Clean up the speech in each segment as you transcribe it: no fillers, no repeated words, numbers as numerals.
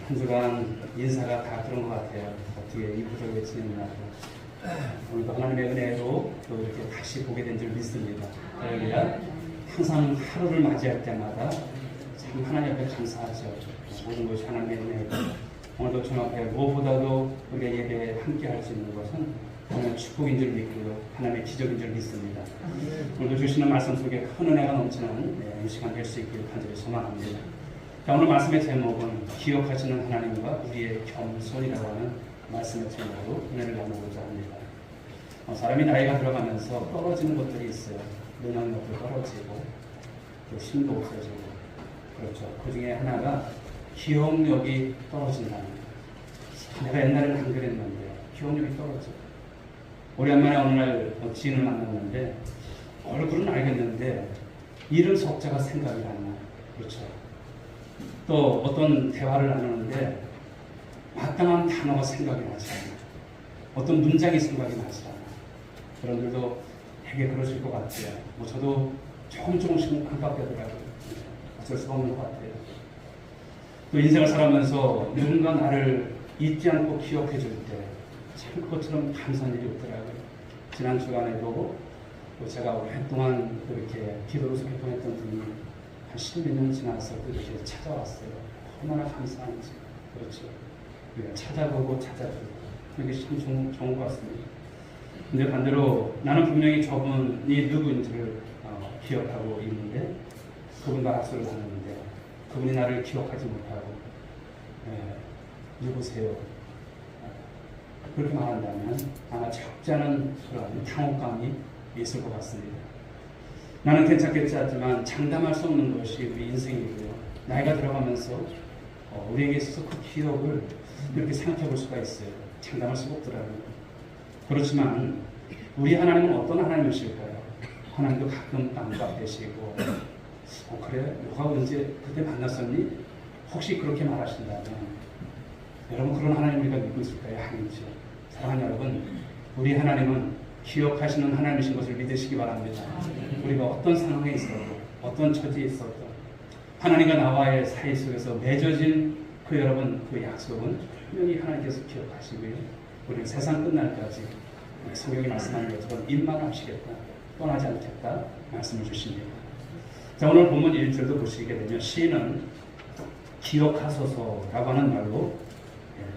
한 주간 인사가 다 그런 것 같아요. 어떻게 이 부족에 지냈나. 오늘도 하나님의 은혜로 또 이렇게 다시 보게 된 줄 믿습니다. 할렐루야. 항상 하루를 맞이할 때마다 참 하나님 앞에 감사하죠. 모든 것이 하나님의 은혜고, 오늘도 저 앞에 무엇보다도 우리가 예배에 함께 할 수 있는 것은 하나님의 축복인 줄 믿고요. 하나님의 기적인 줄 믿습니다. 오늘도 주시는 말씀 속에 큰 은혜가 넘치는 이 시간 될 수 있기를 간절히 소망합니다. 자, 오늘 말씀의 제목은 기억하시는 하나님과 우리의 겸손이라고 하는 말씀의 제목으로 은혜를 나누고자 합니다. 사람이 나이가 들어가면서 떨어지는 것들이 있어요. 능력도 떨어지고 또 힘도 없어지고, 그렇죠. 그 중에 하나가 기억력이 떨어진다는 거예요. 내가 옛날에는 안 그랬는데 기억력이 떨어져. 오랜만에 어느 날 지인을 만났는데 얼굴은 알겠는데 이름 석자가 생각이 안 나요. 그렇죠. 또 어떤 대화를 나누는데 마땅한 단어가 생각이 나지 않아요. 어떤 문장이 생각이 나지 않아요. 여러분들도 되게 그러실 것 같아요. 저도 조금씩 깜빡하더라고요. 어쩔 수가 없는 것 같아요. 또 인생을 살아가면서 누군가 나를 잊지 않고 기억해 줄 때 참 그것처럼 감사한 일이 없더라고요. 지난 주간에도 또 제가 오랫동안 또 이렇게 기도로 소개통했던 분이 한 10몇 년 지나서 또 이렇게 찾아왔어요. 얼마나 감사한지. 그렇죠. 우리가 찾아보고 찾아주고 그게 참 좋은 것 같습니다. 근데 반대로 나는 분명히 저분이 누구인지를 기억하고 있는데 그분과 악수를 나눴는데 그분이 나를 기억하지 못하고 누구세요? 그렇게 말한다면 아마 적지 않은 그런 당혹감이 있을 것 같습니다. 나는 괜찮겠지 하지만 장담할 수 없는 것이 우리 인생이고요. 나이가 들어가면서 우리에게 있어서 그 기억을 이렇게 생각해 볼 수가 있어요. 장담할 수가 없더라고요. 그렇지만 우리 하나님은 어떤 하나님이실까요? 하나님도 가끔 깜빡되시고 그래? 너가 언제 그때 만났었니? 혹시 그렇게 말하신다면 여러분 그런 하나님 우리가 믿고 있을까요? 아니죠. 사랑하는 여러분, 우리 하나님은 기억하시는 하나님이신 것을 믿으시기 바랍니다. 우리가 어떤 상황에 있어도 어떤 처지에 있어도 하나님과 나와의 사이 속에서 맺어진 그 여러분 그 약속은 분명히 하나님께서 기억하시고요. 우리는 세상 끝날까지 성경이 말씀하는 것처럼 임만하시겠다, 떠나지 않겠다 말씀을 주십니다. 자, 오늘 본문 1절도 보시게 되면 시인은 기억하소서라고 하는 말로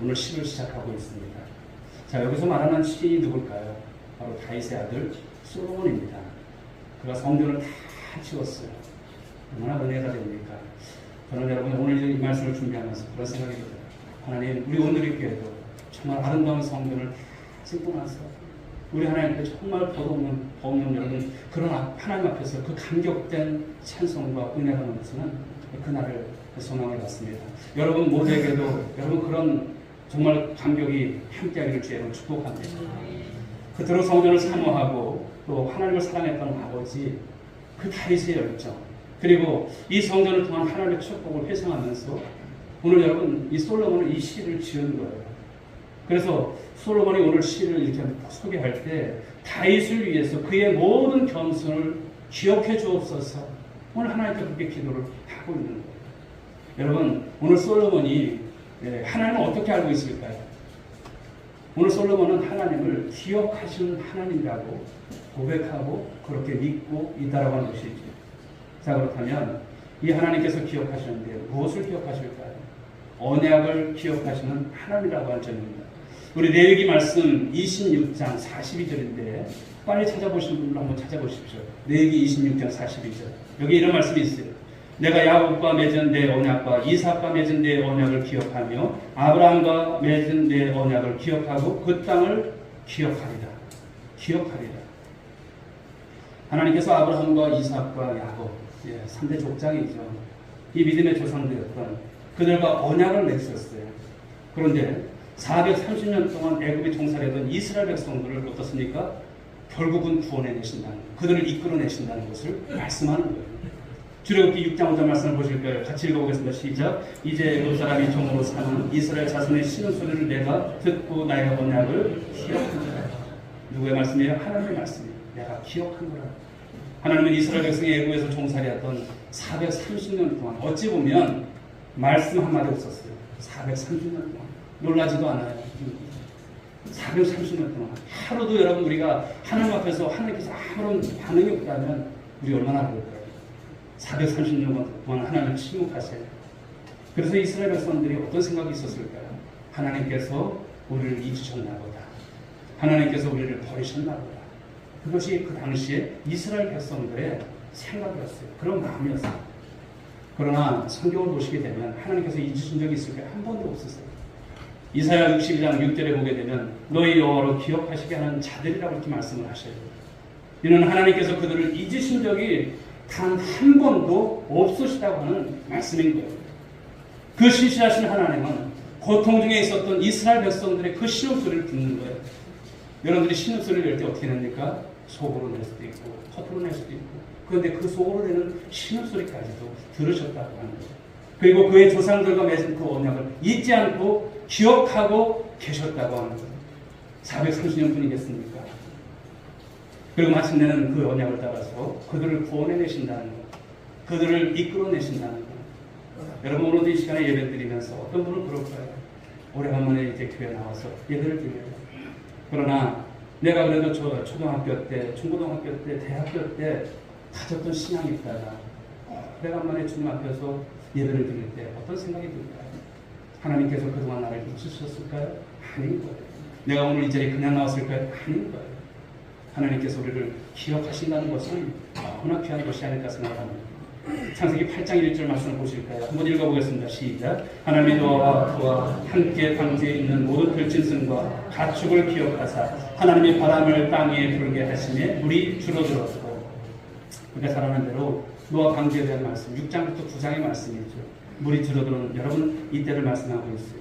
오늘 시를 시작하고 있습니다. 자, 여기서 말하는 시인이 누굴까요? 바로 다윗의 아들 솔로몬입니다. 그가 성전을 다 치웠어요. 얼마나 은혜가 됩니까? 저는 여러분 오늘 이 말씀을 준비하면서 그런 생각이 들어요. 하나님, 우리 오늘 이 교회도 정말 아름다운 성전을 다 짓고 나서 우리 하나님께 정말 버없는 여러분 그런 하나님 앞에서 그 감격된 찬송과 은혜가 넘치는 그날을 소망해 봤습니다. 여러분 모두에게도 여러분 그런 정말 감격이 함께하기를 주의 축복합니다. 그토록 성전을 사모하고 또 하나님을 사랑했던 아버지 그 다윗의 열정, 그리고 이 성전을 통한 하나님의 축복을 회상하면서 오늘 여러분 이 솔로몬은 이 시를 지은 거예요. 그래서 솔로몬이 오늘 시를 이렇게 소개할 때 다윗을 위해서 그의 모든 겸손을 기억해 주옵소서 오늘 하나님께 그렇게 기도를 하고 있는 거예요. 여러분 오늘 솔로몬이 하나님을 어떻게 알고 있을까요? 오늘 솔로몬은 하나님을 기억하시는 하나님이라고 고백하고 그렇게 믿고 있다라고 하는 것이죠. 자, 그렇다면 이 하나님께서 기억하시는데 무엇을 기억하실까요? 언약을 기억하시는 하나님이라고 할 점입니다. 우리 레위기 말씀 26장 42절인데 빨리 찾아보신 분들 한번 찾아보십시오. 레위기 26장 42절. 여기 이런 말씀이 있어요. 내가 야곱과 맺은 내 언약과 이삭과 맺은 내 언약을 기억하며 아브라함과 맺은 내 언약을 기억하고 그 땅을 기억하리라. 기억하리라. 하나님께서 아브라함과 이삭과 야곱 3대 족장이죠. 이 믿음의 조상들이었던 그들과 언약을 맺으셨어요. 그런데 430년 동안 애굽에 종살이하던 이스라엘 백성들을 어떻습니까? 결국은 구원해내신다는, 그들을 이끌어내신다는 것을 말씀하는 거예요. 출애굽기 6장 5절 말씀을 보실까요? 같이 읽어보겠습니다. 시작. 이제 애굽 사람이 종으로 사는 이스라엘 자손의 쉬는 소리를 내가 듣고 나의 언약을 기억한다. 누구의 말씀이에요? 하나님의 말씀이에요. 내가 기억한 거라. 하나님은 이스라엘 백성이 애굽에서 종살이했던 430년 동안 어찌 보면 말씀 한마디 없었어요. 430년 동안. 놀라지도 않아요. 430년 동안. 하루도 여러분 우리가 하나님 앞에서 하나님께서 아무런 반응이 없다면 우리 얼마나 그럴까요? 430년 동안 하나님을 침묵하세요. 그래서 이스라엘 백성들이 어떤 생각이 있었을까요? 하나님께서 우리를 잊으셨나 보다. 하나님께서 우리를 버리셨나 보다. 그것이 그 당시에 이스라엘 백성들의 생각이었어요. 그런 마음이었어요. 그러나 성경을 보시게 되면 하나님께서 잊으신 적이 있을까요? 한 번도 없었어요. 이사야 62장 6절에 보게 되면 너희 여호와로 기억하시게 하는 자들이라고 이렇게 말씀을 하셔요. 이는 하나님께서 그들을 잊으신 적이 단 한 번도 없으시다고 하는 말씀인 거예요. 그 신실하신 하나님은 고통 중에 있었던 이스라엘 백성들의 그 신음소리를 듣는 거예요. 여러분들이 신음소리를 낼 때 어떻게 냅니까? 속으로 낼 수도 있고 겉으로 낼 수도 있고, 그런데 그 속으로 내는 신음소리까지도 들으셨다고 하는 거예요. 그리고 그의 조상들과 맺은 그 언약을 잊지 않고 기억하고 계셨다고 하는 거예요. 430년 뿐이겠습니까? 그리고 마침내는 그 언약을 따라서 그들을 구원해내신다는 것, 그들을 이끌어내신다는 것. 여러분 오늘도 이 시간에 예배 드리면서 어떤 분은 그럴까요? 오래간만에 이제 교회 나와서 예배를 드려요. 그러나 내가 그래도 저 초등학교 때, 중고등학교 때, 대학교 때 가졌던 신앙이 있다가 오래간만에 주님 앞에서 예배를 드릴 때 어떤 생각이 들까요? 하나님께서 그동안 나를 잊으셨을까요? 아닌 거예요. 내가 오늘 이 자리에 그냥 나왔을까요? 아닌 거예요. 하나님께서 우리를 기억하신다는 것은 너무나 귀한 것이 아닐까 생각합니다. 창세기 8장 1절 말씀을 보실까요? 한번 읽어보겠습니다. 시작. 하나님이 너와 그와 함께 방주에 있는 모든 들짐승과 가축을 기억하사 하나님이 바람을 땅 위에 불게 하시며 물이 줄어들었고, 우리가 잘 아는 대로 노아 방주에 대한 말씀 6장부터 9장의 말씀이죠. 물이 줄어드는, 여러분 이때를 말씀하고 있어요.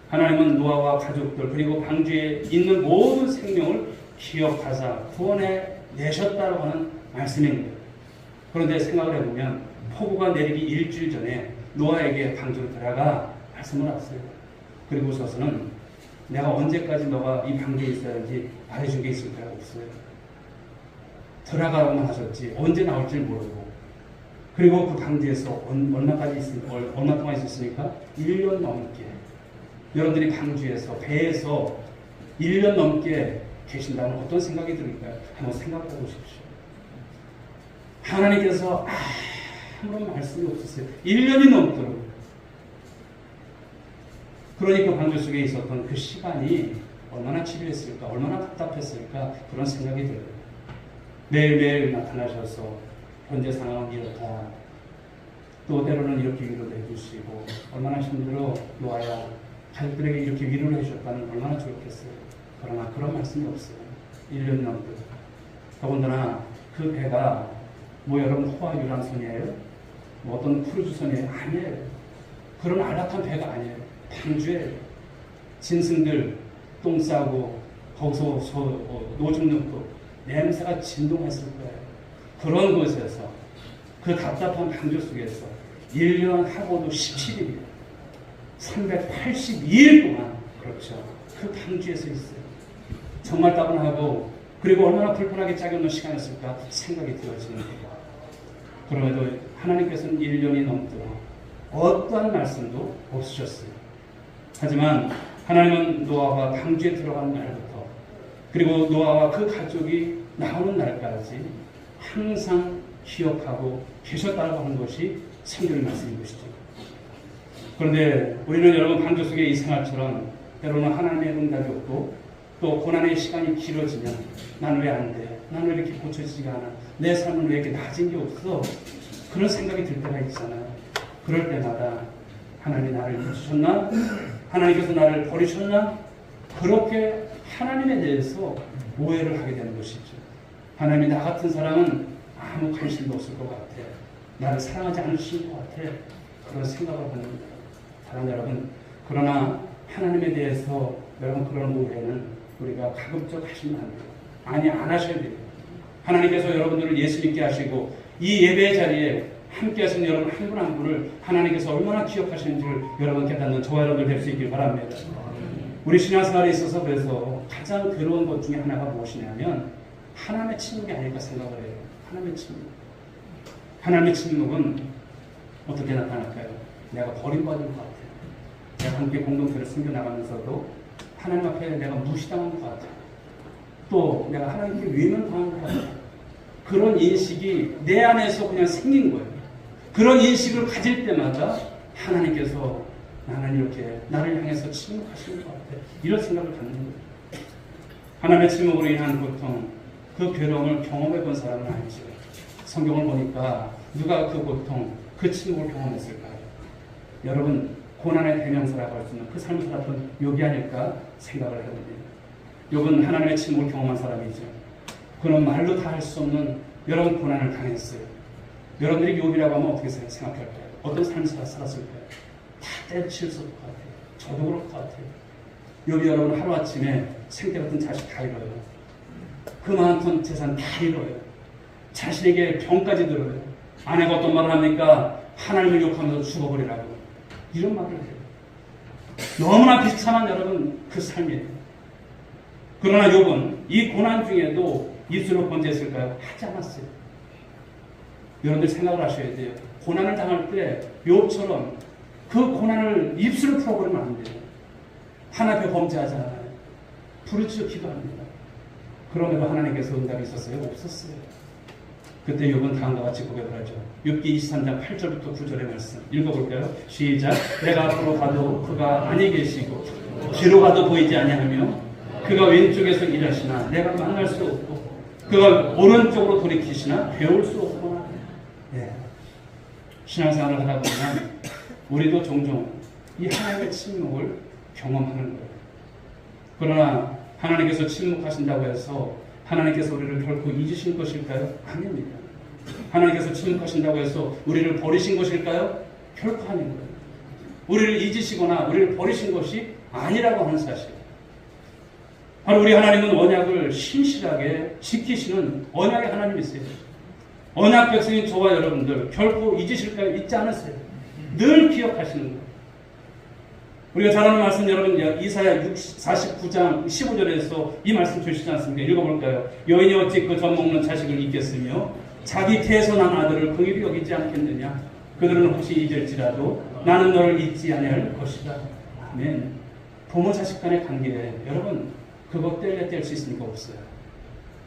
하나님은 노아와 가족들 그리고 방주에 있는 모든 생명을 기억하사 구원해 내셨다고 하는 말씀입니다. 그런데 생각을 해보면 폭우가 내리기 일주일 전에 노아에게 방주로 들어가 말씀을 하셨어요. 그리고서는 내가 언제까지 너가 이 방주에 있어야지 말해준 게 있을까요? 없어요. 들어가라고만 하셨지 언제 나올지 모르고, 그리고 그 방주에서 얼마 동안 있었습니까? 1년 넘게. 여러분들이 방주에서 배에서 1년 넘게 계신다면 어떤 생각이 들을까요? 한번 생각해 보십시오. 하나님께서 아무런 말씀이 없었어요. 1년이 넘도록. 그러니까 방주 속에 있었던 그 시간이 얼마나 지루했을까, 얼마나 답답했을까, 그런 생각이 들어요. 매일매일 나타나셔서 현재 상황은 이렇다, 또 때로는 이렇게 위로를 해주시고, 얼마나 힘들어 노아야 가족들에게 이렇게 위로를 해주셨다면 얼마나 좋겠어요. 그러나 그런 말씀이 없어요. 1년 넘도록. 더군다나 그 배가 여러분 호화 유람선이에요? 어떤 크루즈선이에요? 아니에요. 그런 안락한 배가 아니에요. 방주에 짐승들 똥 싸고 거기서 노중 넣고 냄새가 진동했을 거예요. 그런 곳에서 그 답답한 방주 속에서 1년 하고도 17일이에요. 382일 동안, 그렇죠, 그 방주에서 있어요. 정말 따분하고, 그리고 얼마나 불편하게 짜여놓은 시간이었을까 생각이 되어지는 거예요. 그럼에도 하나님께서는 1년이 넘도록 어떠한 말씀도 없으셨어요. 하지만 하나님은 노아가 방주에 들어가는 날부터, 그리고 노아와 그 가족이 나오는 날까지 항상 기억하고 계셨다고 하는 것이 성경의 말씀인 것이죠. 그런데 우리는 여러분 방주 속의 이 생활처럼 때로는 하나님의 응답이 없고, 또 고난의 시간이 길어지면 나는 왜 안 돼? 나는 왜 이렇게 고쳐지지가 않아? 내 삶은 왜 이렇게 나아진 게 없어? 그런 생각이 들 때가 있잖아요. 그럴 때마다 하나님이 나를 잊으셨나? 하나님께서 나를 버리셨나? 그렇게 하나님에 대해서 오해를 하게 되는 것이죠. 하나님이 나 같은 사람은 아무 관심도 없을 것 같아. 나를 사랑하지 않으실 것 같아. 그런 생각을 하는 거예요. 사랑하는 여러분, 그러나 하나님에 대해서 여러분 그런 오해는 우리가 가급적 하시면 안 돼요. 아니, 안 하셔야 돼요. 하나님께서 여러분들을 예수 믿게 하시고 이 예배 자리에 함께 하신 여러분 한 분 한 분을 하나님께서 얼마나 기억하시는지를 여러분 깨닫는 저와 여러분들 될 수 있길 바랍니다. 우리 신앙생활에 있어서 그래서 가장 괴로운 것 중에 하나가 무엇이냐면 하나님의 침묵이 아닐까 생각을 해요. 하나님의 침묵. 하나님의 침묵은 어떻게 나타날까요? 내가 버림받은 것 같아요. 내가 함께 공동체를 숨겨나가면서도 하나님 앞에 내가 무시당한 것 같아요. 또 내가 하나님께 외면당한 것 같아요. 그런 인식이 내 안에서 그냥 생긴 거예요. 그런 인식을 가질 때마다 하나님께서 나는 이렇게 나를 향해서 침묵하시는 것 같아요. 이런 생각을 갖는 거예요. 하나님의 침묵으로 인한 고통, 그 괴로움을 경험해 본 사람은 아니죠. 성경을 보니까 누가 그 고통, 그 침묵을 경험했을까요? 여러분, 고난의 대명사라고 할 수 있는 그 삶을 살았던 욥이 아닐까 생각을 해봅니다. 욥은 하나님의 침묵을 경험한 사람이죠. 그는 말로 다 할 수 없는 여러 고난을 당했어요. 여러분들이 욥이라고 하면 어떻게 생각할까요? 어떤 삶을 살았을까요? 다 때려칠 것 같아요. 저도 그럴 것 같아요. 욥이 여러분 하루아침에 생태 같은 자식 다 잃어요. 그 많은 재산 다 잃어요. 자신에게 병까지 들어요. 아내가 어떤 말을 합니까? 하나님을 욕하면서 죽어버리라고. 이런 말을 해요. 너무나 비참한 여러분 그 삶이에요. 그러나 욥은 이 고난 중에도 입술로 번제했을까요? 하지 않았어요. 여러분들 생각을 하셔야 돼요. 고난을 당할 때 욥처럼 그 고난을 입술로 풀어버리면 안 돼요. 하나님 앞에 범죄하지 않아요. 부르짖어 기도합니다. 그럼에도 하나님께서 응답이 있었어요? 없었어요. 그때 욥은 다음과 같이 고백을 하죠. 욥기 23장 8절부터 9절의 말씀 읽어볼까요? 시작. 내가 앞으로 가도 그가 아니 계시고 뒤로 가도 보이지 아니하며 그가 왼쪽에서 일하시나 내가 만날 수 없고 그가 오른쪽으로 돌이키시나 배울 수 없구나. 네. 신앙생활을 하다 보면 우리도 종종 이 하나님의 침묵을 경험하는 거예요. 그러나 하나님께서 침묵하신다고 해서 하나님께서 우리를 결코 잊으신 것일까요? 아닙니다. 하나님께서 침묵하신다고 해서 우리를 버리신 것일까요? 결코 아닌 거예요. 우리를 잊으시거나 우리를 버리신 것이 아니라고 하는 사실. 바로 우리 하나님은 언약을 신실하게 지키시는 언약의 하나님이세요. 언약 백성인 저와 여러분들 결코 잊으실까요? 잊지 않으세요. 늘 기억하시는 거예요. 우리가 잘 아는 말씀 여러분 이사야 49장 15절에서 이 말씀 주시지 않습니까? 읽어볼까요? 여인이 어찌 그 젖 먹는 자식을 잊겠으며 자기 태에서 난 아들을 긍휼히 여기지 않겠느냐? 그들은 혹시 잊을지라도 나는 너를 잊지 아니할 것이다. 아멘. 부모 자식 간의 관계에 여러분 그것 뗄 수 있습니까? 없어요.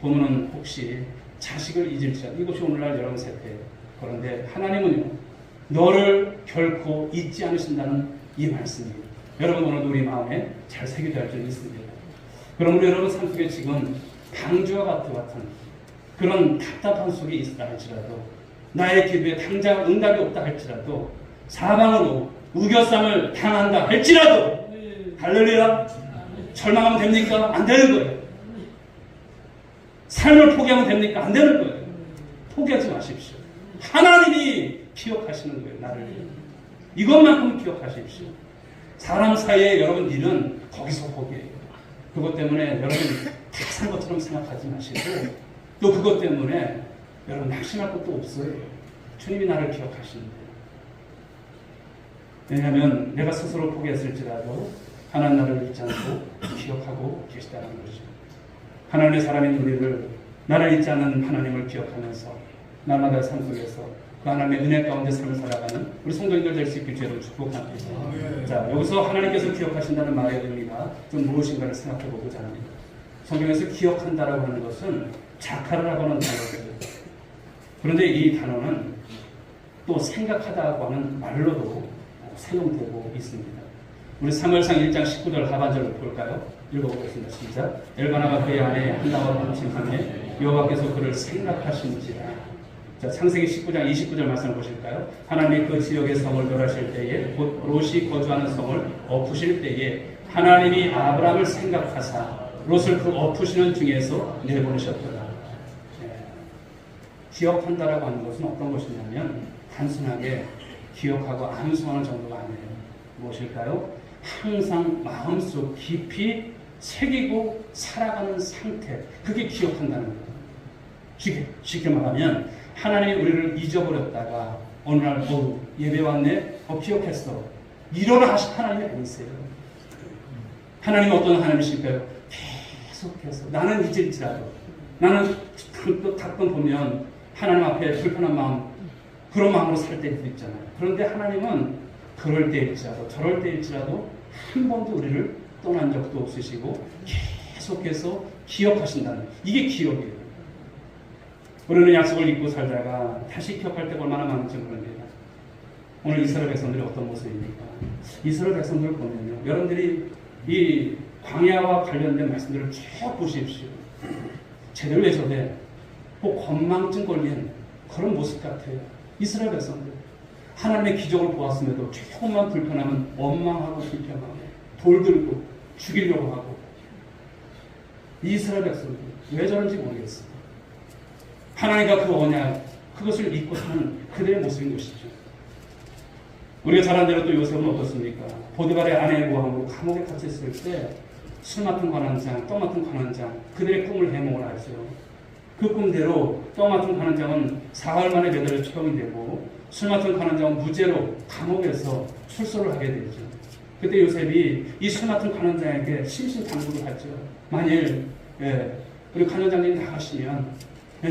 부모는 혹시 자식을 잊을지라도 이것이 오늘날 여러분 세태예요. 그런데 하나님은요 너를 결코 잊지 않으신다는 이 말씀이에요. 여러분 오늘도 우리 마음에 잘 새겨져야 할 줄 믿습니다. 그러므로 여러분 삶 속에 지금 방주와 같은 그런 답답한 속에 있다 할지라도 나의 기도에 당장 응답이 없다 할지라도 사방으로 우겨쌈을 당한다 할지라도 할렐루야 절망하면 됩니까? 안 되는 거예요. 삶을 포기하면 됩니까? 안 되는 거예요. 포기하지 마십시오. 하나님이 기억하시는 거예요. 나를 이것만큼 기억하십시오. 사람 사이에 여러분 일은 거기서 포기해요. 그것 때문에 여러분 다 산 것처럼 생각하지 마시고 또 그것 때문에 여러분 낙심할 것도 없어요. 주님이 나를 기억하시는데 왜냐하면 내가 스스로 포기했을지라도 하나님 나를 잊지 않고 기억하고 계시다는 것이죠. 하나님의 사람인 우리를 나를 잊지 않는 하나님을 기억하면서 날마다 삶 속에서 그 하나님의 은혜 가운데 삶을 살아가는 우리 성도님들 될 수 있길 주로 축복합니다. 자, 여기서 하나님께서 기억하신다는 말의 의미가 좀 무엇인가를 생각해 보고자 합니다. 성경에서 기억한다라고 하는 것은 자카르라고 하는 단어예요. 그런데 이 단어는 또 생각하다고 하는 말로도 사용되고 있습니다. 우리 사무엘상 1장 19절 하반절을 볼까요? 읽어보겠습니다. 시작. 엘가나가 그의 아내 한나와 동침하며 여호와께서 그를 생각하신지라. 자, 창세기 19장 29절 말씀을 보실까요? 하나님이 그 지역의 성을 멸하실 때에 곧 롯이 거주하는 성을 엎으실 때에 하나님이 아브라함을 생각하사 롯을 그 엎으시는 중에서 내보내셨더라. 기억한다라고 하는 것은 어떤 것이냐면 단순하게 기억하고 암송하는 정도가 아니에요. 무엇일까요? 항상 마음속 깊이 새기고 살아가는 상태, 그게 기억한다는 거예요. 쉽게 말하면 하나님이 우리를 잊어버렸다가 어느 날 예배 왔네? 기억했어. 일어나 하신 하나님이 아니세요. 하나님은 어떤 하나님이실까요? 계속해서 나는 잊을지라도 나는 가끔 보면 하나님 앞에 불편한 마음 그런 마음으로 살 때도 있잖아요. 그런데 하나님은 그럴 때일지라도 저럴 때일지라도 한 번도 우리를 떠난 적도 없으시고 계속해서 기억하신다는, 이게 기억이에요. 우리는 약속을 잊고 살다가 다시 기억할 때가 얼마나 많은지 모릅니다. 오늘 이스라엘 백성들이 어떤 모습입니까? 이스라엘 백성들을 보면요, 여러분들이 이 광야와 관련된 말씀들을 쭉 보십시오. 쟤들 왜 저래? 꼭 건망증 걸린 그런 모습 같아요. 이스라엘 백성들. 하나님의 기적을 보았음에도 조금만 불편하면 원망하고 불평하고 돌 들고 죽이려고 하고. 이스라엘 백성들 왜 저런지 모르겠어요. 하나님과 그 언약, 그것을 잊고 사는 그들의 모습인 것이죠. 우리가 잘 아는 대로 또 요셉은 어떻습니까? 보디발의 아내의 모함으로 감옥에 갇혔을 때 술 맡은 관원장, 떡 맡은 관원장, 그들의 꿈을 해몽을 하죠. 그 꿈대로 떡 맡은 관원장은 사흘 만에 매달려 처형이 되고 술 맡은 관원장은 무죄로 감옥에서 출소를 하게 되죠. 그때 요셉이 이 술 맡은 관원장에게 신신당부를 하죠. 만일 우리 관원장님이 나가시면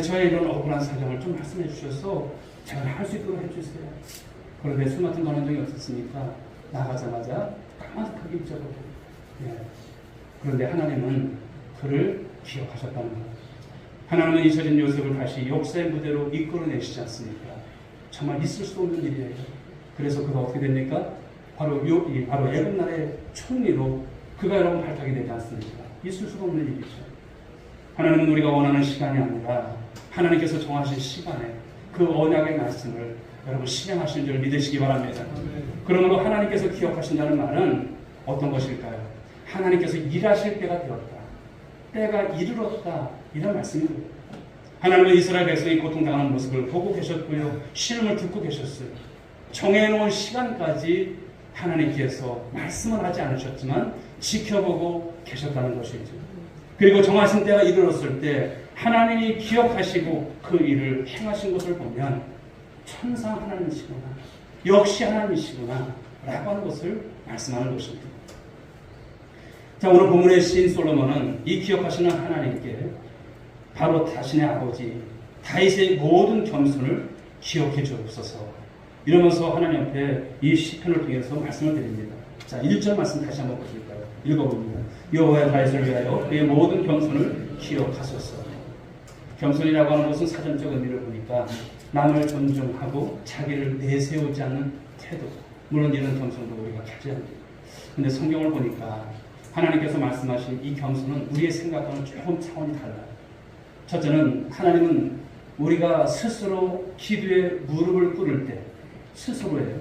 저의 이런 억울한 사정을 좀 말씀해 주셔서 제가 할 수 있도록 해주세요. 그런데 술 맡은 관원장이 어떻습니까? 나가자마자 까맣게 잊어버리고. 그런데 하나님은 그를 기억하셨다는 것. 하나님은 잊혀진 요셉을 다시 역사의 무대로 이끌어내시지 않습니까? 정말 있을 수 없는 일이에요. 그래서 그가 어떻게 됩니까? 바로 애굽 나라의 총리로 그가 여러분 발탁이 되지 않습니까? 있을 수 없는 일이죠. 하나님은 우리가 원하는 시간이 아니라 하나님께서 정하신 시간에 그 언약의 말씀을 여러분 실행하신 줄 믿으시기 바랍니다. 그러므로 하나님께서 기억하신다는 말은 어떤 것일까요? 하나님께서 일하실 때가 되었다. 때가 이르렀다. 이런 말씀입니다. 하나님은 이스라엘 백성이 고통당하는 모습을 보고 계셨고요. 신음을 듣고 계셨어요. 정해놓은 시간까지 하나님께서 말씀을 하지 않으셨지만 지켜보고 계셨다는 것이죠. 그리고 정하신 때가 이르렀을 때 하나님이 기억하시고 그 일을 행하신 것을 보면 천사 하나님이시구나, 역시 하나님이시구나 라고 하는 것을 말씀하는 것입니다. 자, 오늘 본문의 시인 솔로몬은 이 기억하시는 하나님께 바로 자신의 아버지 다윗의 모든 겸손을 기억해 주옵소서 이러면서 하나님 앞에 이 시편을 통해서 말씀을 드립니다. 자, 1절 말씀 다시 한번 보실까요? 읽어봅니다. 여호와의 다윗을 위하여 그의 모든 겸손을 기억하소서. 겸손이라고 하는 것은 사전적 의미를 보니까 남을 존중하고 자기를 내세우지 않는 태도. 물론 이런 겸손도 우리가 가져야 합니다. 근데 성경을 보니까 하나님께서 말씀하신 이 겸손은 우리의 생각과는 조금 차원이 달라요. 첫째는 하나님은 우리가 스스로 기도에 무릎을 꿇을 때, 스스로예요.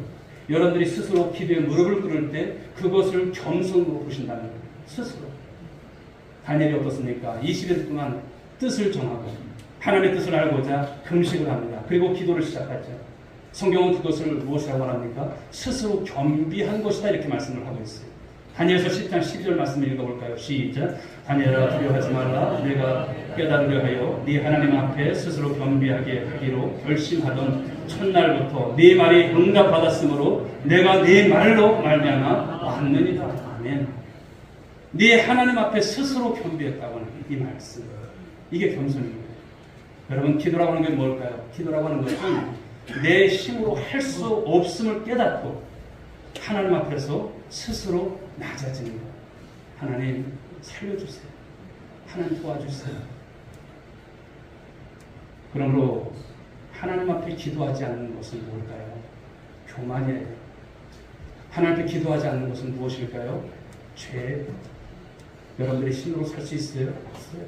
여러분들이 스스로 기도에 무릎을 꿇을 때 그것을 겸손으로 보신다는 거예요. 스스로. 다니엘이 어떻습니까? 20일 동안 뜻을 정하고 하나님의 뜻을 알고자 금식을 합니다. 그리고 기도를 시작하죠. 성경은 그것을 무엇이라고 합니까? 스스로 겸비한 것이다 이렇게 말씀을 하고 있어요. 다니엘서 10장 12절 말씀을 읽어볼까요? 시작. 다니엘아 두려워하지 말라. 내가 깨달으려 하여 네 하나님 앞에 스스로 겸비하게 하기로 결심하던 첫날부터 네 말이 응답받았으므로 내가 네 말로 말미암아 왔느니라. 아멘. 네 하나님 앞에 스스로 겸비했다고 하는 이 말씀. 이게 겸손입니다. 여러분, 기도라고 하는 게 뭘까요? 기도라고 하는 것은 내 힘으로 할 수 없음을 깨닫고 하나님 앞에서 스스로 낮아지는 것. 하나님 살려주세요. 하나님 도와주세요. 그러므로 하나님 앞에 기도하지 않는 것은 뭘까요? 교만이에요. 하나님 앞에 기도하지 않는 것은 무엇일까요? 죄. 여러분들이 힘으로 살 수 있어요? 없어요.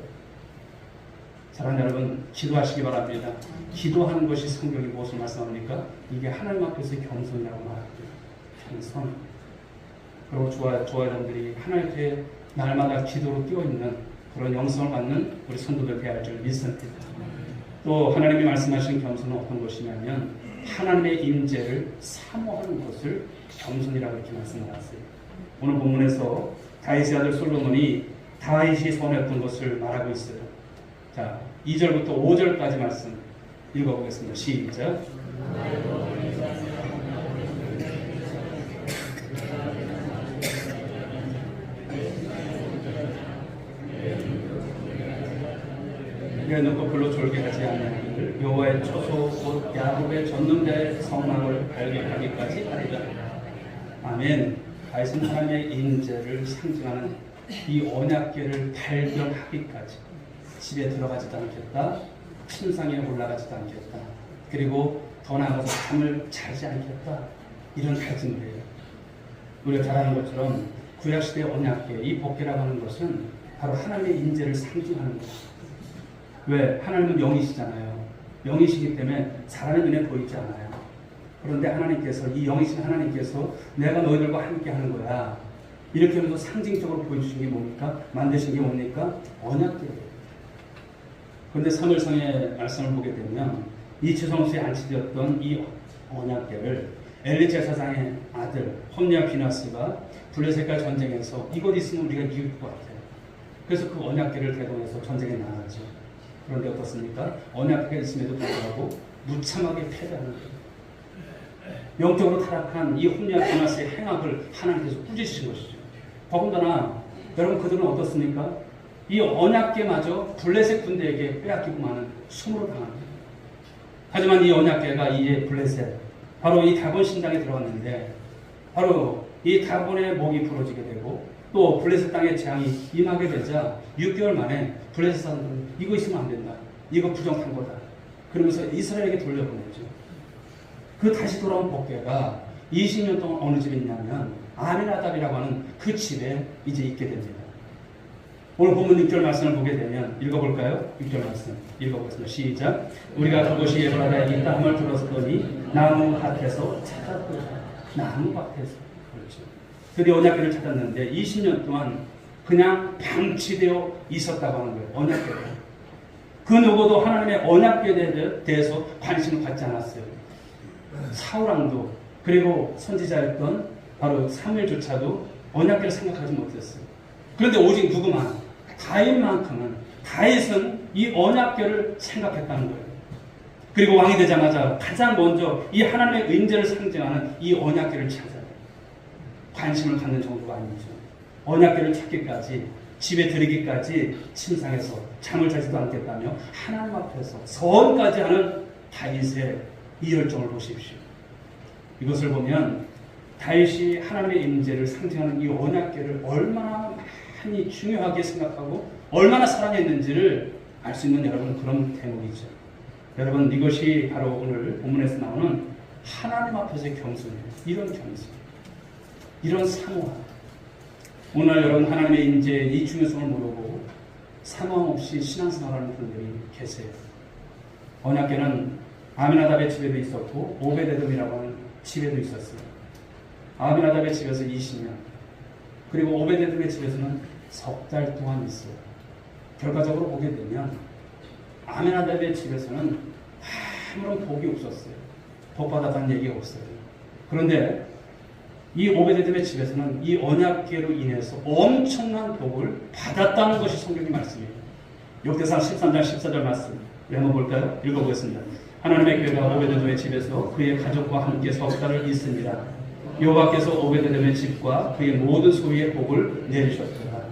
사랑하는 여러분, 기도하시기 바랍니다. 기도하는 것이 성경이 무엇을 말씀합니까? 이게 하나님 앞에서의 겸손이라고 말합니다. 겸손. 그리고 저와 여러분들이 하나님 앞에 날마다 기도로 뛰어있는 그런 영성을 갖는 우리 성도들 되어야 줄 믿습니다. 또 하나님이 말씀하신 겸손은 어떤 것이냐면 하나님의 임재를 사모하는 것을 겸손이라고 이렇게 말씀하셨어요. 오늘 본문에서 다윗의 아들 솔로몬이 다윗이 선했던 것을 말하고 있어요. 자, 2절부터 5절까지 말씀 읽어보겠습니다. 시작. 내 눈꺼풀로 졸게하지 아니하기를 여호와의 초소 곧 야곱의 전능자의 성막을 발견하기까지 하리라. 아멘. 다윗은 하나님의 인재를 상징하는 이 언약궤를 발견하기까지 집에 들어가지도 않겠다. 침상에 올라가지도 않겠다. 그리고 더 나아가서 잠을 자지 않겠다. 이런 다짐이에요. 우리가 잘 아는 것처럼 구약시대 언약궤, 이 법궤라고 하는 것은 바로 하나님의 인재를 상징하는 거예요. 왜? 하나님은 영이시잖아요. 영이시기 때문에 사람의 눈에 보이지 않아요. 그런데 하나님께서, 이 영이신 하나님께서 내가 너희들과 함께 하는 거야. 이렇게 하면서 상징적으로 보여주신 게 뭡니까? 만드신 게 뭡니까? 언약궤예요. 그런데 사무엘상의 말씀을 보게 되면 이 지성소에 안치되었던 이 언약궤를 엘리 제사장의 아들 홈리와 비나스가 블레셋과 전쟁에서 이곳 있으면 우리가 이길 것 같아요. 그래서 그 언약궤를 대동해서 전쟁에 나갔죠. 그런데 어떻습니까? 언약궤가 있음에도 불구하고 무참하게 패배하는 거예요. 영적으로 타락한 이 홈리와 비나스의 행악을 하나님께서 꾸짖으신 것이죠. 더군다나 여러분 그들은 어떻습니까? 이 언약궤마저 블레셋 군대에게 빼앗기고 마는 수모를 당합니다. 하지만 이 언약궤가 이제 블레셋, 바로 이 다곤 신당에 들어갔는데 바로 이 다곤의 목이 부러지게 되고 또 블레셋 땅에 재앙이 임하게 되자 6개월 만에 블레셋 사람들은 이거 있으면 안 된다. 이거 부정한 거다. 그러면서 이스라엘에게 돌려보냈죠. 그 다시 돌아온 법궤가 20년 동안 어느 집에 있냐면 아미나답이라고 하는 그 집에 이제 있게 됩니다. 오늘 본문 6절 말씀을 보게 되면 읽어볼까요? 6절 말씀 읽어보겠습니다. 시작. 우리가 그곳이 에브라다에 있다 함을 들었더니 나무 밭에서 찾았더라. 나무 밭에서. 그렇죠. 드디어 언약궤를 찾았는데 20년 동안 그냥 방치되어 있었다고 하는 거예요. 언약궤가. 그 누구도 하나님의 언약궤에 대해서 관심을 갖지 않았어요. 사울왕도 그리고 선지자였던 바로 사무엘조차도 언약궤를 생각하지 못했어요. 그런데 오직 누구만? 다윗만큼은, 다윗은 이 언약궤를 생각했다는 거예요. 그리고 왕이 되자마자 가장 먼저 이 하나님의 인재를 상징하는 이 언약궤를 찾아요. 관심을 갖는 정도가 아니죠. 언약궤를 찾기까지, 집에 들이기까지 침상에서 잠을 자지도 않겠다며 하나님 앞에서 서원까지 하는 다윗의 이 열정을 보십시오. 이것을 보면 다윗이 하나님의 인재를 상징하는 이 언약궤를 얼마나 많이 중요하게 생각하고 얼마나 사랑했는지를 알 수 있는 여러분 그런 대목이죠. 여러분 이것이 바로 오늘 본문에서 나오는 하나님 앞에서의 겸손이에요. 이런 겸손, 이런 사모함. 오늘 여러분 하나님의 인재의 이 중요성을 모르고 사모함 없이 신앙생활하는 분들이 계세요. 언약궤는 아미나답의 집에도 있었고 오베데돔이라고 하는 집에도 있었어요. 아미나답의 집에서 20년, 그리고 오베데돔의 집에서는 석 달 동안 있어요. 결과적으로 보게 되면 아미나답의 집에서는 아무런 복이 없었어요. 복 받았다는 얘기가 없어요. 그런데 이 오베데돔의 집에서는 이 언약궤로 인해서 엄청난 복을 받았다는 것이 성경의 말씀이에요. 역대상 13장 14절 말씀 한번 볼까요? 읽어보겠습니다. 하나님의 교회가 오베데돔의 집에서 그의 가족과 함께 석 달을 있습니다. 여호와께서 오베데돔의 집과 그의 모든 소유의 복을 내리셨더라.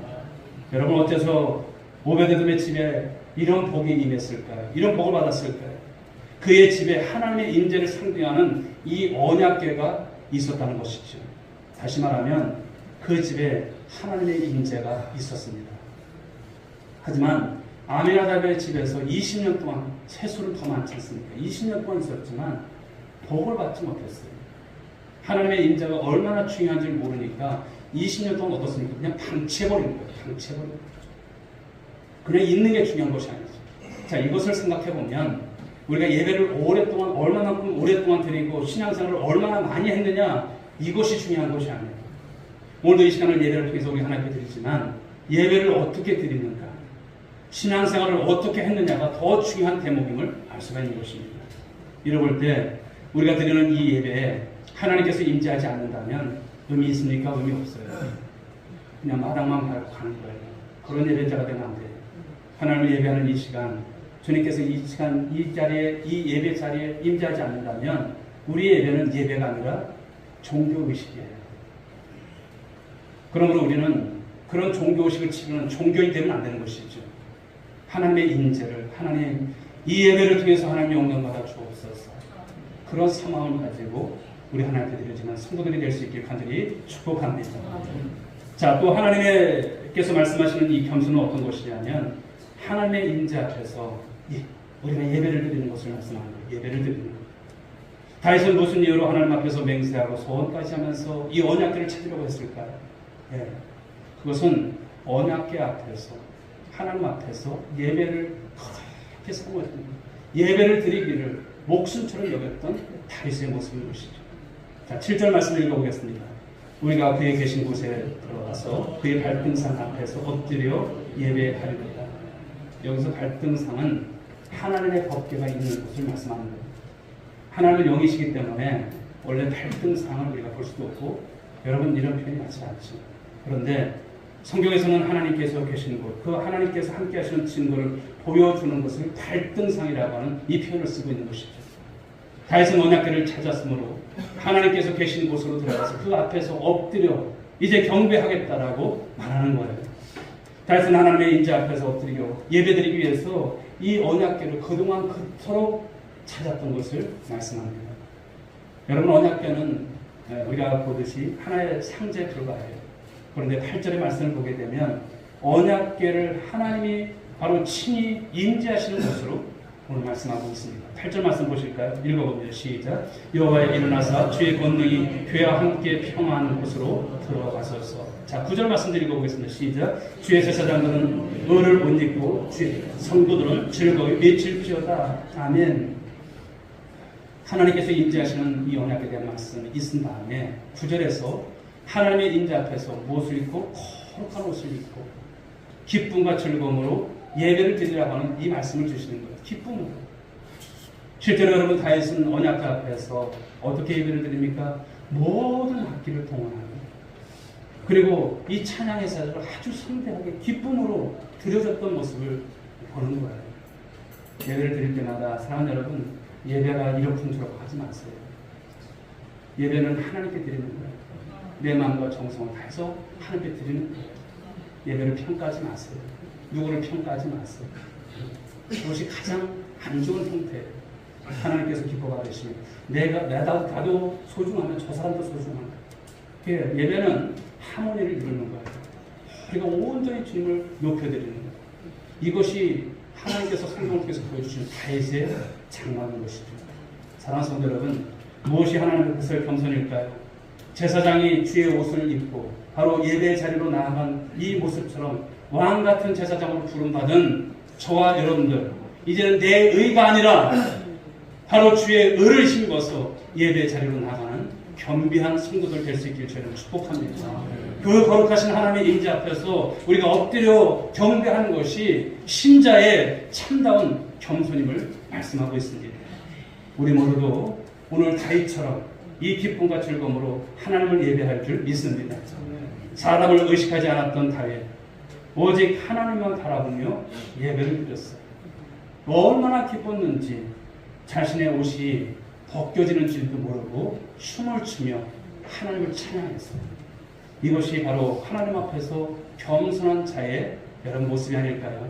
여러분 어째서 오베데돔의 집에 이런 복이 임했을까요? 이런 복을 받았을까요? 그의 집에 하나님의 인재를 상징하는 이 언약궤가 있었다는 것이죠. 다시 말하면 그 집에 하나님의 인재가 있었습니다. 하지만 아미나답의 집에서 20년 동안 세수는 더 많지 않습니까? 20년 동안 있었지만 복을 받지 못했어요. 하나님의 인자가 얼마나 중요한지 모르니까 20년 동안 어떻습니까? 그냥 방치해버린 거예요. 방치해버린 거예요. 그냥 있는 게 중요한 것이 아니죠. 자, 이것을 생각해보면 우리가 예배를 오랫동안 얼마만큼 오랫동안 드리고 신앙생활을 얼마나 많이 했느냐, 이것이 중요한 것이 아니에요. 오늘도 이 시간을 예배를 통해서 우리 하나님께 드리지만 예배를 어떻게 드리는가, 신앙생활을 어떻게 했느냐가 더 중요한 대목임을 알 수가 있는 것입니다. 이럴 때 우리가 드리는 이 예배에 하나님께서 임재하지 않는다면 의미 있습니까? 의미 없어요. 그냥 마당만 밟고 가는 거예요. 그런 예배자가 되면 안 돼요. 하나님을 예배하는 이 시간, 주님께서 이 시간, 이 자리에, 이 예배 자리에 임재하지 않는다면 우리의 예배는 예배가 아니라 종교의식이에요. 그러므로 우리는 그런 종교의식을 치고는 종교인 되면 안 되는 것이죠. 하나님의 인재를, 하나님 이 예배를 통해서 하나님 영광 받아 주옵소서. 그런 사망을 가지고 우리 하나님께 드려지는 성도들이 될 수 있길 간절히 축복합니다. 자, 또 하나님께서 말씀하시는 이 겸손은 어떤 것이냐면 하나님의 임재 앞에서 우리가 예배를 드리는 것을 말씀하는 거예요. 예배를 드리는 거예요. 다윗은 무슨 이유로 하나님 앞에서 맹세하고 소원까지 하면서 이 언약궤를 찾으려고 했을까요? 그것은 언약궤 앞에서 하나님 앞에서 예배를 그렇게 사모했던 거예요. 예배를 드리기를 목숨처럼 여겼던 다윗의 모습인 것이죠. 자, 7절 말씀을 읽어보겠습니다. 우리가 그의 계신 곳에 들어가서 그의 발등상 앞에서 엎드려 예배하리로다. 여기서 발등상은 하나님의 법궤가 있는 곳을 말씀하는 거예요. 하나님은 영이시기 때문에 원래 발등상을 우리가 볼 수도 없고, 여러분 이런 표현이 맞지 않죠. 그런데 성경에서는 하나님께서 계신 곳, 그 하나님께서 함께 하시는 증거를 보여주는 것을 발등상이라고 하는 이 표현을 쓰고 있는 것이죠. 다윗은 언약궤를 찾았으므로 하나님께서 계신 곳으로 들어가서 그 앞에서 엎드려 이제 경배하겠다라고 말하는 거예요. 다윗은 하나님의 임재 앞에서 엎드리려 예배드리기 위해서 이 언약궤를 그동안 그토록 찾았던 것을 말씀합니다. 여러분, 언약궤는 우리가 보듯이 하나의 상자에 불과해요. 그런데 8절의 말씀을 보게 되면 언약궤를 하나님이 바로 친히 임재하시는 곳으로 오늘 말씀하고 있습니다. 8절 말씀 보실까요? 읽어봅니다. 시작. 여호와여 일어나사 주의 권능이 그와 함께 평안한 곳으로 들어가소서. 자, 9절 말씀 읽어보겠습니다. 시작. 주의 제사장들은 의를 옷 입고 성도들은 즐거이 외칠지어다. 아멘. 하나님께서 임재하시는 이 언약에 대한 말씀이 있은 다음에 9절에서 하나님의 임재 앞에서 무엇을 입고 거룩한 옷을 입고 기쁨과 즐거움으로 예배를 드리라고 하는 이 말씀을 주시는 거예요. 기쁨으로. 실제로 여러분, 다윗은 언약궤 앞에서 어떻게 예배를 드립니까? 모든 악기를 동원하고, 그리고 이 찬양의 사절을 아주 성대하게 기쁨으로 드려졌던 모습을 보는 거예요. 예배를 드릴 때마다 사랑하는 여러분, 예배가 이러쿵저러쿵 하지 마세요. 예배는 하나님께 드리는 거예요. 내 마음과 정성을 다해서 하나님께 드리는 거예요. 예배를 평가하지 마세요. 누구를 평가하지 마세요. 그것이 가장 안 좋은 형태예요. 하나님께서 기뻐받으시면 나도 소중하면 저 사람도 소중한 거예요. 예배는 하모니를 이루는 거예요. 우리가 온전히 주님을 높여드리는 거예요. 이것이 하나님께서 성경을 통해서 보여주신 다윗의 장막인 것이죠. 사랑하는 성도 여러분, 무엇이 하나님 앞에서의 겸손일까요? 제사장이 주의 옷을 입고 바로 예배 자리로 나아간 이 모습처럼 왕 같은 제사장으로 부름받은 저와 여러분들, 이제는 내 의가 아니라 바로 주의 의를 힘입어서 예배 자리로 나가는 겸비한 성도들 될 수 있길 저는 축복합니다. 그 거룩하신 하나님의 임재 앞에서 우리가 엎드려 경배하는 것이 신자의 참다운 겸손임을 말씀하고 있습니다. 우리 모두도 오늘 다윗처럼 이 기쁨과 즐거움으로 하나님을 예배할 줄 믿습니다. 사람을 의식하지 않았던 다윗, 오직 하나님만 바라보며 예배를 드렸어요. 얼마나 기뻤는지 자신의 옷이 벗겨지는 줄도 모르고 춤을 추며 하나님을 찬양했어요. 이것이 바로 하나님 앞에서 겸손한 자의 여러분 모습이 아닐까요?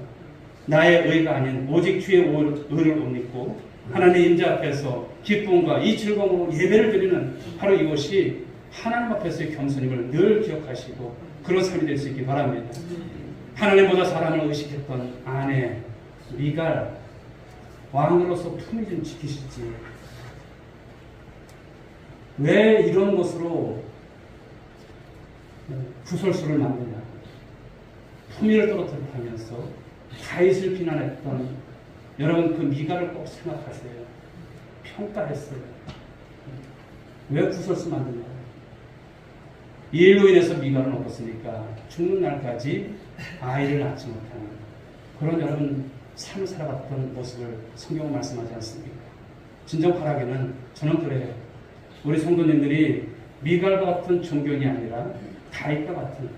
나의 의가 아닌 오직 주의 의를 옷 입고 하나님의 임재 앞에서 기쁨과 이 즐거움으로 예배를 드리는 바로 이것이 하나님 앞에서의 겸손임을 늘 기억하시고 그런 삶이 될 수 있기 바랍니다. 하나님보다 사람을 의식했던 아내 미갈, 왕으로서 품위 좀 지키시지. 왜 이런 것으로 구설수를 만드냐. 품위를 떨어뜨리고 하면서 다윗을 비난했던 여러분, 그 미갈을 꼭 생각하세요. 평가했어요. 왜 구설수 만드냐. 이 일로 인해서 미갈은 어떻습니까? 죽는 날까지 아이를 낳지 못하는 그런 여러분 삶을 살아갔던 모습을 성경은 말씀하지 않습니까? 진정 바라기는 저는 그래요. 우리 성도님들이 미갈과 같은 존경이 아니라 다윗과 같은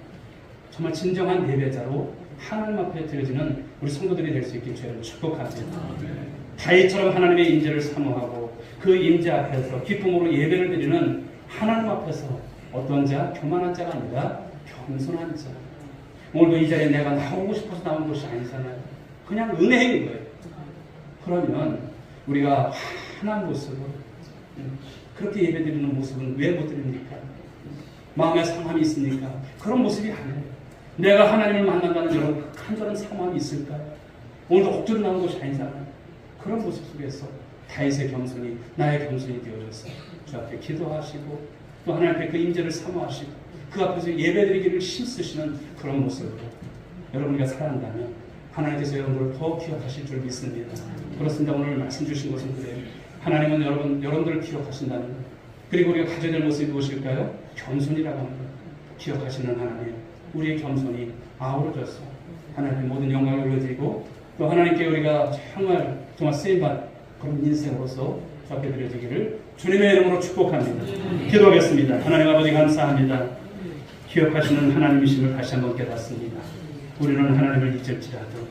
정말 진정한 예배자로 하나님 앞에 드려지는 우리 성도들이 될 수 있길 저희는 축복합니다. 다윗처럼 하나님의 임재를 사모하고 그 임재 앞에서 기쁨으로 예배를 드리는 하나님 앞에서 어떤 자, 교만한 자가 아니라 겸손한 자. 오늘도 이 자리에 내가 나오고 싶어서 나온 것이 아니잖아요. 그냥 은혜인 거예요. 그러면 우리가 환한 모습으로 그렇게 예배드리는 모습은 왜 못 드립니까? 마음에 상함이 있습니까? 그런 모습이 아니에요. 내가 하나님을 만난다는 여러분 간절한 상함이 있을까요? 오늘도 옥주로 나온 것이 아니잖아요. 그런 모습 속에서 다윗의 겸손이 나의 겸손이 되어져서 주 앞에 기도하시고 또 하나님 앞에 그 임재를 사모하시고 그 앞에서 예배드리기를 힘쓰시는 그런 모습으로 여러분과 살아간다면 하나님께서 여러분들을 더 기억하실 줄 믿습니다. 그렇습니다. 오늘 말씀 주신 것은 그래요. 하나님은 여러분들을 기억하신다는 것. 그리고 우리가 가져야 될 모습이 무엇일까요? 겸손이라고 하는 것. 기억하시는 하나님, 우리의 겸손이 아우러져서 하나님의 모든 영광을 올려드리고 또 하나님께 우리가 정말 쓰임받은 그런 인생으로서 주 앞에 드려지기를 주님의 이름으로 축복합니다. 기도하겠습니다. 하나님 아버지 감사합니다. 기억하시는 하나님이심을 다시 한번 깨닫습니다. 우리는 하나님을 잊을지라도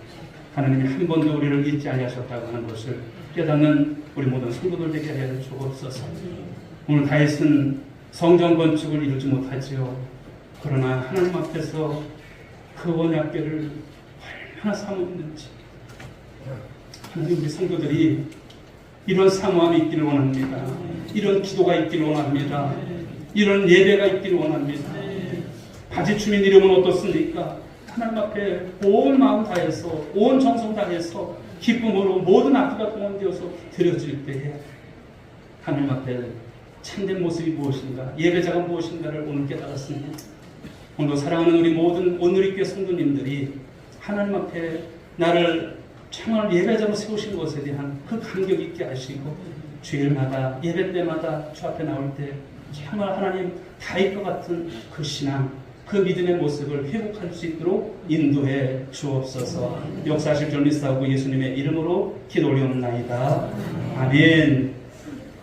하나님이 한 번도 우리를 잊지 아니하셨다고 하는 것을 깨닫는 우리 모든 성도들 되게 하여 주옵소서. 오늘 다윗은 성전 건축을 이루지 못하지요. 그러나 하나님 앞에서 그 언약궤를 얼마나 사모했는지 하나님 우리 성도들이 이런 사모함이 있기를 원합니다. 이런 기도가 있기를 원합니다. 이런 예배가 있기를 원합니다. 바지춤인 이름은 어떻습니까? 하나님 앞에 온 마음 다해서 온 정성 다해서 기쁨으로 모든 악기가 동원되어서 드려질 때에 하나님 앞에 참된 모습이 무엇인가, 예배자가 무엇인가를 오늘 깨달았습니다. 오늘 사랑하는 우리 모든 온누리교회 성도님들이 하나님 앞에 나를 정말 예배자로 세우신 것에 대한 그 감격 있게 하시고 주일마다 예배 때마다 주 앞에 나올 때 정말 하나님 다윗과 같은 그 신앙, 그 믿음의 모습을 회복할 수 있도록 인도해 주옵소서. 역사하실 줄 믿사오고 예수님의 이름으로 기도 올리옵나이다. 아멘.